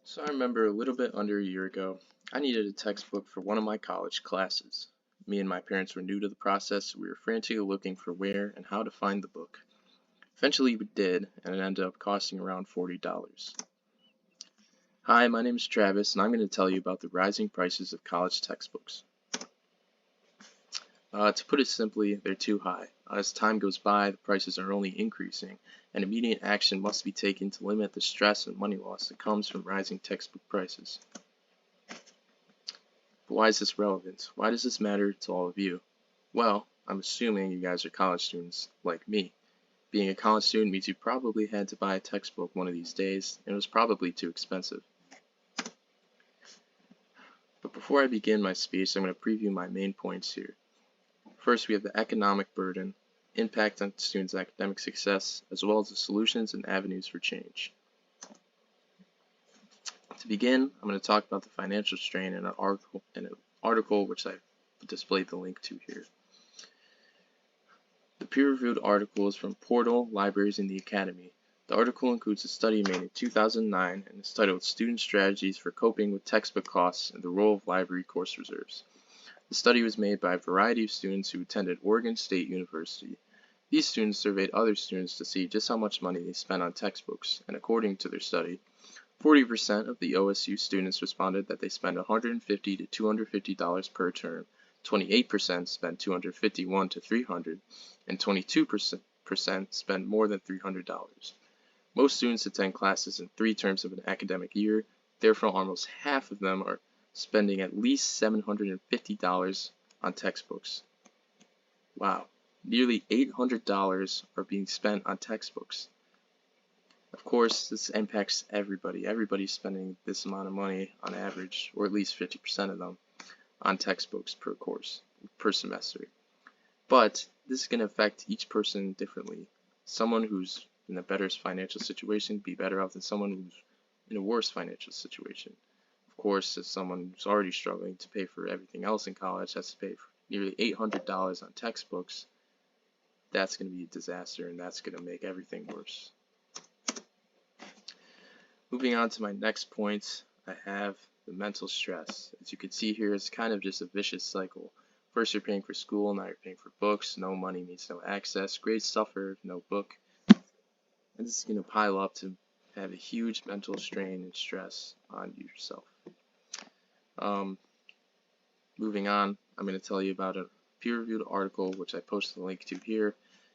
So I remember a little bit under a year ago, I needed a textbook for one of my college classes. Me and my parents were new to the process, so we were frantically looking for where and how to find the book. Eventually we did, and it ended up costing around $40. Hi, my name is Travis, and I'm going to tell you about the rising prices of college textbooks. To put it simply, they're too high. As time goes by, the prices are only increasing, and immediate action must be taken to limit the stress and money loss that comes from rising textbook prices. But why is this relevant? Why does this matter to all of you? Well, I'm assuming you guys are college students like me. Being a college student means you probably had to buy a textbook one of these days, and it was probably too expensive. But before I begin my speech, I'm going to preview my main points here. First, we have the economic burden, impact on students' academic success, as well as the solutions and avenues for change. To begin, I'm going to talk about the financial strain in an article which I've displayed the link to here. The peer-reviewed article is from Portal, Libraries, and the Academy. The article includes a study made in 2009 and is titled Student Strategies for Coping with Textbook Costs and the Role of Library Course Reserves. The study was made by a variety of students who attended Oregon State University. These students surveyed other students to see just how much money they spent on textbooks, and according to their study, 40% of the OSU students responded that they spend $150 to $250 per term, 28% spent $251 to $300, and 22% spend more than $300. Most students attend classes in 3 terms of an academic year, therefore almost half of them are spending at least $750 on textbooks. Wow, nearly $800 are being spent on textbooks. Of course, this impacts everybody. Everybody's spending this amount of money on average, or at least 50% of them, on textbooks per course, per semester. But this is going to affect each person differently. Someone who's in a better financial situation be better off than someone who's in a worse financial situation. Of course, as someone who's already struggling to pay for everything else in college has to pay for nearly $800 on textbooks, that's going to be a disaster, and that's going to make everything worse. Moving on to my next point, I have the mental stress. As you can see here, it's kind of just a vicious cycle. First you're paying for school, now you're paying for books. No money means no access. Grades suffer, no book. And this is going to pile up to have a huge mental strain and stress on yourself. Moving on, I'm going to tell you about a peer-reviewed article which I posted a link to here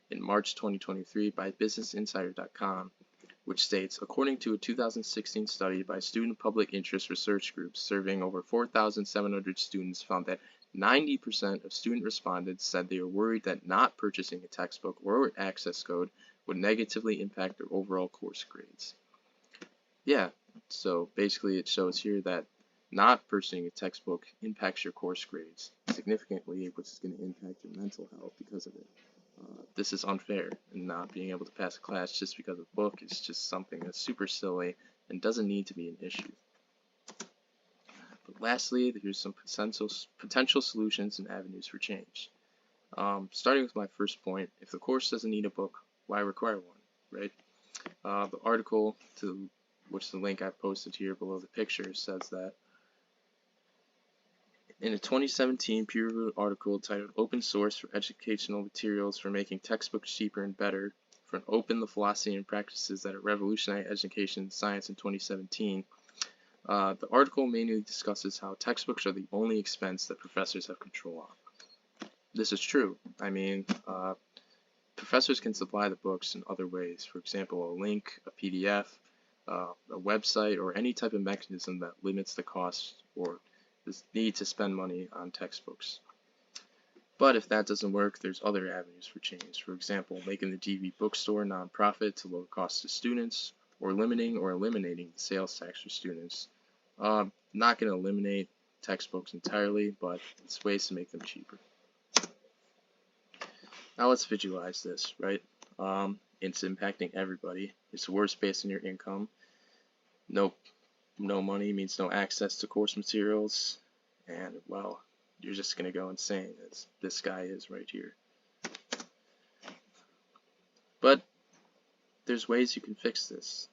in March 2023 by BusinessInsider.com, which states, according to a 2016 study by Student Public Interest Research Groups surveying over 4,700 students, found that 90% of student respondents said they were worried that not purchasing a textbook or access code would negatively impact their overall course grades. Yeah, so basically it shows here that not purchasing a textbook impacts your course grades significantly, which is going to impact your mental health because of it. This is unfair, and not being able to pass a class just because of a book is just something that's super silly and doesn't need to be an issue. But lastly, here's some potential solutions and avenues for change. Starting with my first point, if the course doesn't need a book, why require one, right? The article, which the link I posted here below the picture, says that in a 2017 peer-reviewed article titled Open Source for Educational Materials for Making Textbooks Cheaper and Better for an Open the Philosophy and Practices that Revolutionize Education and Science in 2017, the article mainly discusses how textbooks are the only expense that professors have control on. This is true. I mean, professors can supply the books in other ways. For example, a link, a PDF, a website, or any type of mechanism that limits the cost or the need to spend money on textbooks. But if that doesn't work, there's other avenues for change. For example, making the GV bookstore nonprofit to lower costs to students, or limiting or eliminating the sales tax for students. Not going to eliminate textbooks entirely, but it's ways to make them cheaper. Now let's visualize this, right? It's impacting everybody. It's worse based on your income. No money means no access to course materials, and well, you're just going to go insane, as this guy is right here. But there's ways you can fix this.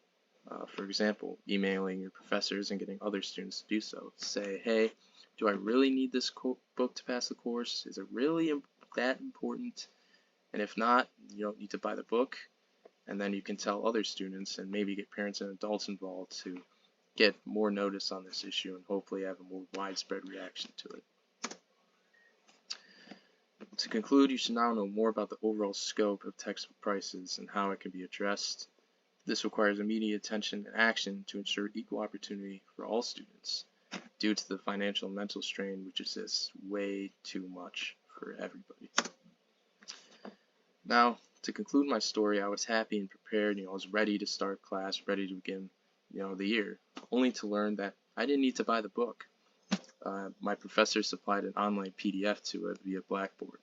For example, emailing your professors and getting other students to do so. Say, hey, do I really need this book to pass the course? Is it really that important? And if not, you don't need to buy the book. And then you can tell other students and maybe get parents and adults involved to get more notice on this issue and hopefully have a more widespread reaction to it. To conclude, you should now know more about the overall scope of textbook prices and how it can be addressed. This requires immediate attention and action to ensure equal opportunity for all students due to the financial and mental strain which exists way too much for everybody. Now, to conclude my story, I was happy and prepared. I was ready to start class, ready to begin, the year, only to learn that I didn't need to buy the book. My professor supplied an online PDF to it via Blackboard.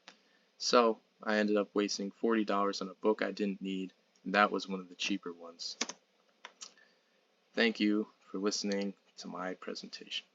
So I ended up wasting $40 on a book I didn't need, and that was one of the cheaper ones. Thank you for listening to my presentation.